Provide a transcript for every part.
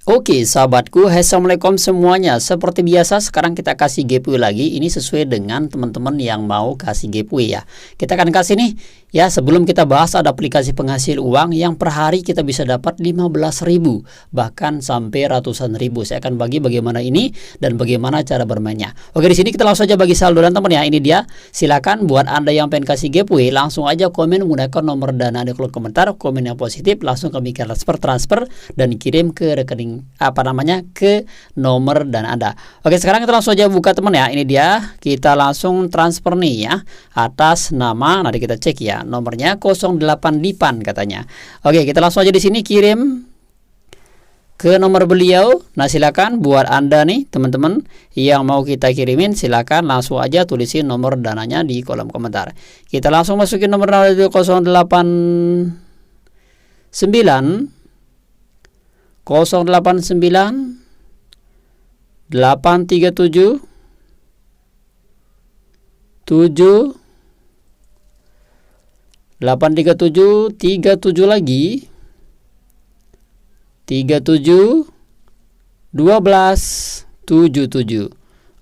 Oke sahabatku, assalamualaikum semuanya. Seperti biasa sekarang kita kasih giveaway lagi. Ini sesuai dengan teman-teman yang mau kasih giveaway ya. Kita akan kasih nih ya, sebelum kita bahas ada aplikasi penghasil uang yang per hari kita bisa dapat 15.000 bahkan sampai ratusan ribu. Saya akan bagi bagaimana ini dan bagaimana cara bermainnya. Oke, di sini kita langsung aja bagi saldo dan teman ya. Ini dia. Silakan buat Anda yang pengen kasih giveaway langsung aja komen menggunakan nomor dana di kolom komentar, komen yang positif langsung kami transfer dan kirim ke rekening ke nomor dan Anda. Oke, sekarang kita langsung aja buka teman ya. Ini dia, kita langsung transfer nih ya atas nama, nanti kita cek ya nomornya 08 Dipan katanya. Oke, kita langsung aja di sini kirim ke nomor beliau. Nah, silakan buat Anda nih teman-teman yang mau kita kirimin, silakan langsung aja tulisin nomor dananya di kolom komentar. Kita langsung masukin nomor 089 089 837 37 lagi 37 12 77.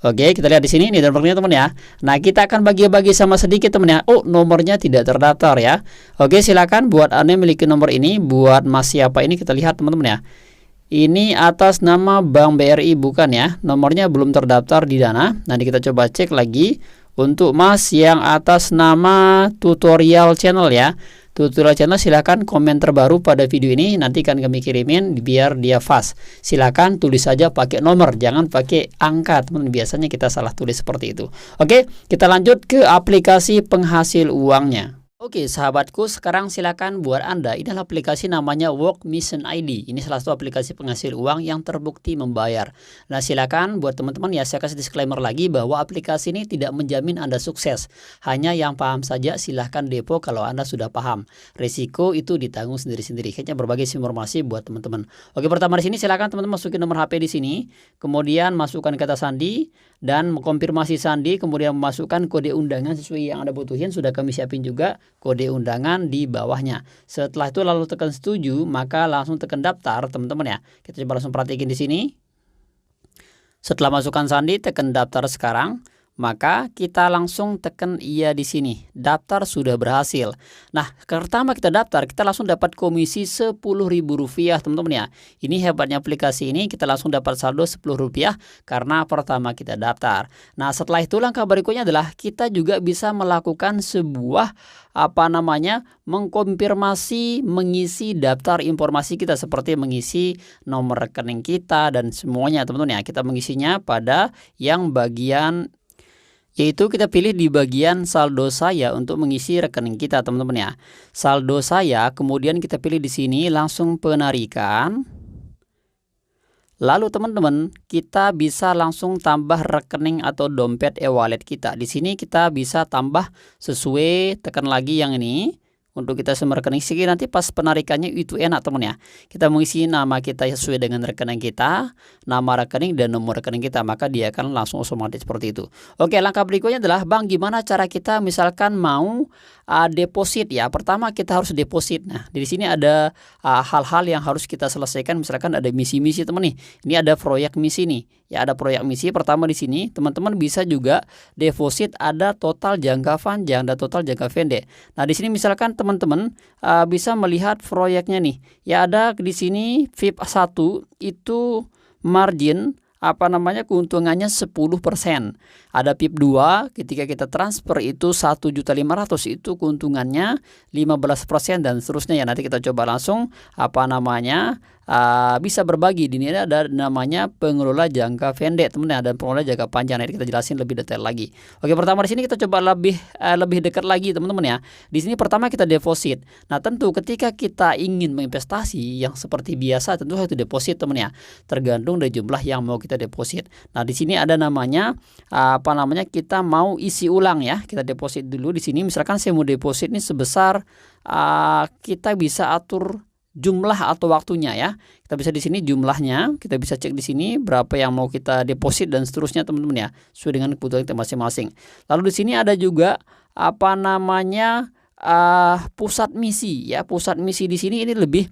Oke, kita lihat di sini, ini nomornya teman ya. Nah, kita akan bagi-bagi sama sedikit teman ya. Oh, nomornya tidak terdaftar ya. Oke, silakan buat Anda memiliki nomor ini, buat Mas siapa ini kita lihat teman-teman ya. Ini atas nama Bank BRI bukan ya. Nomornya belum terdaftar di Dana. Nanti kita coba cek lagi untuk Mas yang atas nama Tutorial Channel ya. Tutorial Channel, silakan komen terbaru pada video ini, nanti akan kami kirimin biar dia fast. Silakan tulis saja pakai nomor, jangan pakai angka teman, biasanya kita salah tulis seperti itu. Oke, kita lanjut ke aplikasi penghasil uangnya. Oke sahabatku, sekarang silakan buat Anda, ini adalah aplikasi namanya Work Mission ID. Ini salah satu aplikasi penghasil uang yang terbukti membayar. Nah, silakan buat teman-teman ya, saya kasih disclaimer lagi bahwa aplikasi ini tidak menjamin Anda sukses. Hanya yang paham saja silahkan depo kalau Anda sudah paham. Risiko itu ditanggung sendiri-sendiri. Kayaknya berbagai informasi buat teman-teman. Oke, pertama di sini silakan teman-teman masukin nomor HP di sini, kemudian masukkan kata sandi dan mengkonfirmasi sandi, kemudian memasukkan kode undangan sesuai yang Anda butuhin, sudah kami siapin juga kode undangan di bawahnya. Setelah itu lalu tekan setuju, maka langsung tekan daftar teman-teman ya. Kita coba langsung perhatikan di sini. Setelah masukkan sandi, tekan daftar sekarang. Maka kita langsung tekan iya di sini. Daftar sudah berhasil. Nah, pertama kita daftar, kita langsung dapat komisi Rp10.000 teman-teman ya. Ini hebatnya aplikasi ini, kita langsung dapat saldo Rp10 karena pertama kita daftar. Nah, setelah itu langkah berikutnya adalah kita juga bisa melakukan sebuah mengkonfirmasi, mengisi daftar informasi kita seperti mengisi nomor rekening kita dan semuanya teman-teman ya. Kita mengisinya pada yang bagian, yaitu kita pilih di bagian saldo saya untuk mengisi rekening kita teman-teman ya. Saldo saya, kemudian kita pilih di sini langsung penarikan. Lalu teman-teman, kita bisa langsung tambah rekening atau dompet e-wallet kita. Di sini kita bisa tambah sesuai, tekan lagi yang ini. Untuk kita semua rekening sini nanti pas penarikannya itu enak teman ya. Kita mengisi nama kita sesuai dengan rekening kita, nama rekening dan nomor rekening kita, maka dia akan langsung otomatis seperti itu. Oke, langkah berikutnya adalah Bang, gimana cara kita misalkan mau deposit ya. Pertama kita harus deposit. Nah, di sini ada hal-hal yang harus kita selesaikan, misalkan ada misi-misi teman nih. Ini ada proyek misi nih. Ya, ada proyek misi pertama di sini. Teman-teman bisa juga deposit, ada total jangka panjang dan total jangka pendek. Nah, di sini misalkan teman-teman bisa melihat proyeknya nih. Ya, ada di sini VIP 1 itu margin keuntungannya 10%. Ada VIP 2 ketika kita transfer itu 1.500.000 itu keuntungannya 15% dan seterusnya ya. Nanti kita coba langsung bisa berbagi. Di sini ada namanya pengelola jangka pendek teman-teman dan pengelola jangka panjang. Nanti kita jelasin lebih detail lagi. Oke, pertama di sini kita coba lebih dekat lagi teman-teman ya. Di sini pertama kita deposit. Nah, tentu ketika kita ingin menginvestasi yang seperti biasa tentu harus deposit teman ya. Tergantung dari jumlah yang mau kita deposit. Nah, di sini ada namanya kita mau isi ulang ya. Kita deposit dulu di sini. Misalkan saya mau deposit ini sebesar kita bisa atur jumlah atau waktunya ya. Kita bisa di sini jumlahnya, kita bisa cek di sini berapa yang mau kita deposit dan seterusnya teman-teman ya, sesuai dengan kebutuhan kita masing-masing. Lalu di sini ada juga pusat misi ya. Pusat misi di sini ini lebih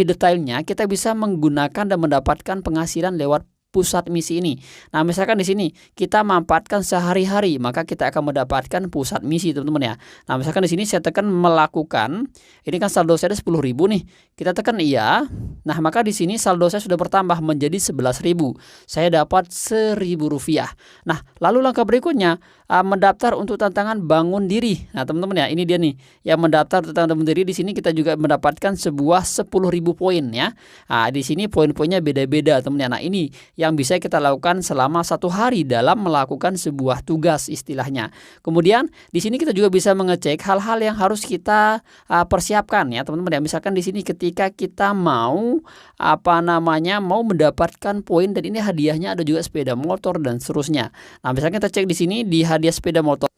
detailnya kita bisa menggunakan dan mendapatkan penghasilan lewat pusat misi ini. Nah, misalkan di sini kita manfaatkan sehari-hari, maka kita akan mendapatkan pusat misi, teman-teman ya. Nah, misalkan di sini saya tekan melakukan, ini kan saldo saya ada 10.000 nih. Kita tekan iya. Nah, maka di sini saldo saya sudah bertambah menjadi 11.000. Saya dapat Rp1.000. Nah, lalu langkah berikutnya mendaftar untuk tantangan bangun diri. Nah, teman-teman ya, ini dia nih yang mendaftar untuk tantangan bangun diri. Di sini kita juga mendapatkan sebuah 10.000 poin ya. Nah, di sini poin-poinnya beda-beda, teman-teman. Nah, ini yang bisa kita lakukan selama 1 hari dalam melakukan sebuah tugas istilahnya. Kemudian di sini kita juga bisa mengecek hal-hal yang harus kita persiapkan ya, teman-teman ya. Misalkan di sini ketika kita mau mau mendapatkan poin, dan ini hadiahnya ada juga sepeda motor dan seterusnya. Nah, misalkan kita cek di sini di hadiah sepeda motor.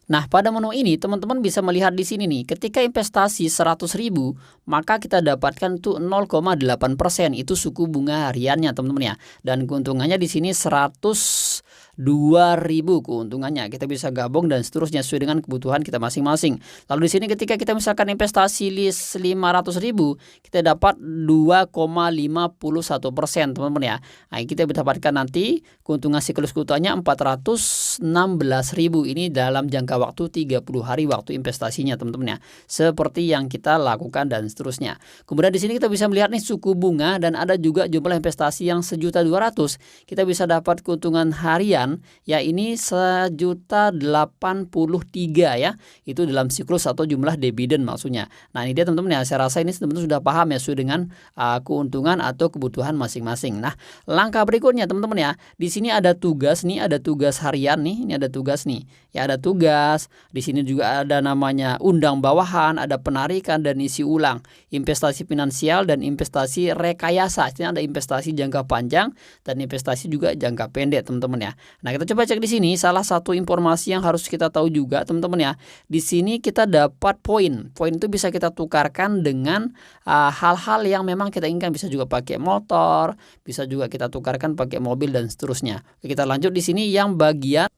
Nah, pada menu ini teman-teman bisa melihat di sini nih, ketika investasi 100.000, maka kita dapatkan tuh 0,8%, itu suku bunga hariannya, teman-teman ya. Dan keuntungannya di sini 102.000 keuntungannya. Kita bisa gabung dan seterusnya sesuai dengan kebutuhan kita masing-masing. Lalu di sini ketika kita misalkan investasi 500.000, kita dapat 2,51%, teman-teman ya. Nah, kita mendapatkan nanti keuntungan siklus keuntungannya 416.000. Ini dalam jangka waktu 30 hari waktu investasinya, teman-teman ya. Seperti yang kita lakukan dan seterusnya. Kemudian di sini kita bisa melihat nih suku bunga, dan ada juga jumlah investasi yang 1.200.000. Kita bisa dapat keuntungan harian ya, ini 1.083 ya. Itu dalam siklus atau jumlah dividen maksudnya. Nah, ini dia teman-teman ya. Saya rasa ini teman-teman sudah paham ya sesuai dengan keuntungan atau kebutuhan masing-masing. Nah, langkah berikutnya teman-teman ya. Di sini ada tugas nih, ada tugas harian nih. Ini ada tugas nih. Ya, ada tugas. Di sini juga ada namanya undang bawahan, ada penarikan dan isi ulang, investasi finansial dan investasi rekayasa. Ini ada investasi jangka panjang dan investasi juga jangka pendek, teman-teman ya. Nah, kita coba cek di sini salah satu informasi yang harus kita tahu juga, teman-teman ya. Di sini kita dapat poin. Poin itu bisa kita tukarkan dengan hal-hal yang memang kita inginkan, bisa juga pakai motor, bisa juga kita tukarkan pakai mobil dan seterusnya. Oke, kita lanjut di sini yang bagian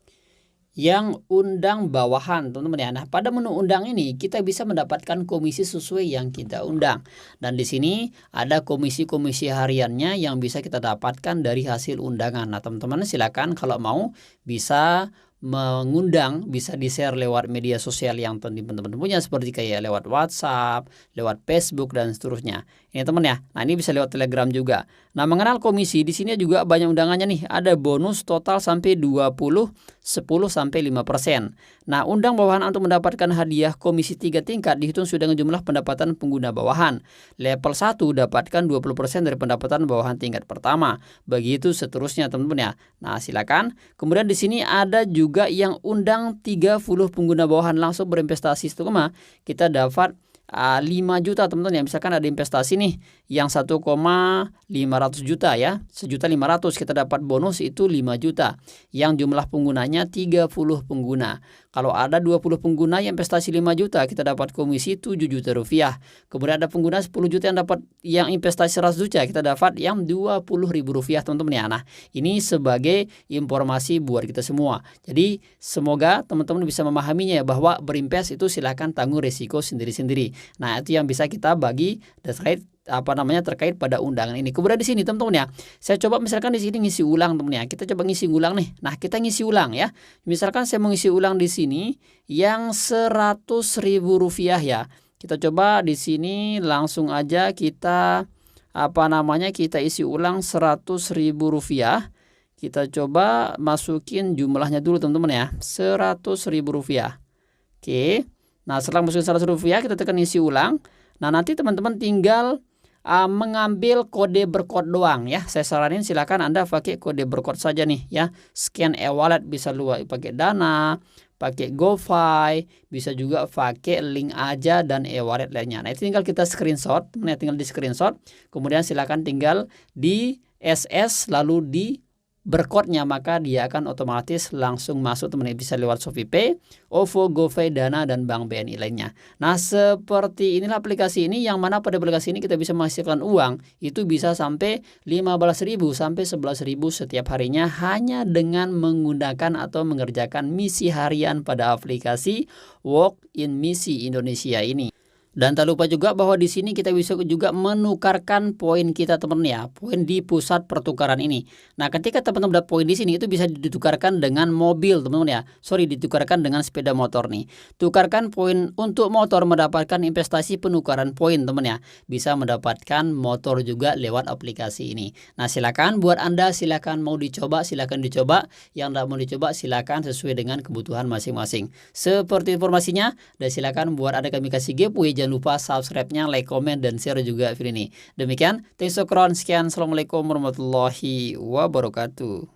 yang undang bawahan, teman-teman ya. Nah, pada menu undang ini kita bisa mendapatkan komisi sesuai yang kita undang. Dan di sini ada komisi-komisi hariannya yang bisa kita dapatkan dari hasil undangan. Nah, teman-teman silakan kalau mau bisa mengundang, bisa di-share lewat media sosial yang teman-teman punya, seperti kayak lewat WhatsApp, lewat Facebook dan seterusnya. Ini teman ya. Nah, ini bisa lewat Telegram juga. Nah, mengenal komisi di sini juga banyak undangannya nih. Ada bonus total sampai 20, 10 sampai 5%. Nah, undang bawahan untuk mendapatkan hadiah komisi 3 tingkat dihitung sudah dengan jumlah pendapatan pengguna bawahan. Level 1 dapatkan 20% dari pendapatan bawahan tingkat pertama. Begitu seterusnya, teman-teman ya. Nah, silakan. Kemudian di sini ada juga yang undang 30 pengguna bawahan langsung berinvestasi 1, kita dapat 5 juta, teman-teman ya. Misalkan ada investasi nih yang 1,500 juta ya, 1.500.000, kita dapat bonus itu 5 juta yang jumlah penggunanya 30 pengguna. Kalau ada 20 pengguna yang investasi 5 juta, kita dapat komisi 7 juta rupiah. Kemudian ada pengguna 10 juta yang investasi 100 juta, kita dapat yang 20.000 rupiah, teman-teman ya. Nah, ini sebagai informasi buat kita semua. Jadi semoga teman-teman bisa memahaminya ya, bahwa berinvest itu silakan tanggung resiko sendiri-sendiri. Nah, itu yang bisa kita bagi terkait pada undangan ini. Kemudian di sini teman-teman ya, saya coba misalkan di sini ngisi ulang, teman ya. Kita coba ngisi ulang nih. Nah, kita ngisi ulang ya. Misalkan saya mengisi ulang di sini yang 100.000 rupiah ya. Kita coba di sini langsung aja kita kita isi ulang 100.000 rupiah. Kita coba masukin jumlahnya dulu, teman-teman ya. 100.000 rupiah. Oke. Nah, setelah masukin 100.000 rupiah, kita tekan isi ulang. Nah, nanti teman-teman tinggal mengambil kode berkod doang ya. Saya saranin silakan Anda pakai kode berkod saja nih ya. Scan e-wallet, bisa luar pakai Dana, pakai GoFi, bisa juga pakai link aja dan e-wallet lainnya. Nah, itu tinggal kita screenshot, tinggal di screenshot. Kemudian silakan tinggal di SS lalu di berkodnya, maka dia akan otomatis langsung masuk teman-teman, bisa lewat ShopeePay, OVO, GoPay, Dana, dan Bank BNI lainnya. Nah, seperti inilah aplikasi ini, yang mana pada aplikasi ini kita bisa menghasilkan uang itu bisa sampai 15.000 sampai 11.000 setiap harinya hanya dengan menggunakan atau mengerjakan misi harian pada aplikasi Walk in Misi Indonesia ini. Dan tak lupa juga bahwa di sini kita bisa juga menukarkan poin kita teman-teman ya, poin di pusat pertukaran ini. Nah, ketika teman-teman dapat poin di sini itu bisa ditukarkan dengan mobil teman-teman ya. Ditukarkan dengan sepeda motor nih. Tukarkan poin untuk motor mendapatkan investasi penukaran poin teman ya. Bisa mendapatkan motor juga lewat aplikasi ini. Nah, silakan buat Anda, silakan mau dicoba, silakan dicoba. Yang tidak mau dicoba silakan sesuai dengan kebutuhan masing-masing. Seperti informasinya, dan silakan buat Anda kami kasih giveaway. Jangan lupa subscribe-nya, like, komen, dan share juga video ini. Demikian, thanks for sekian. Assalamualaikum warahmatullahi wabarakatuh.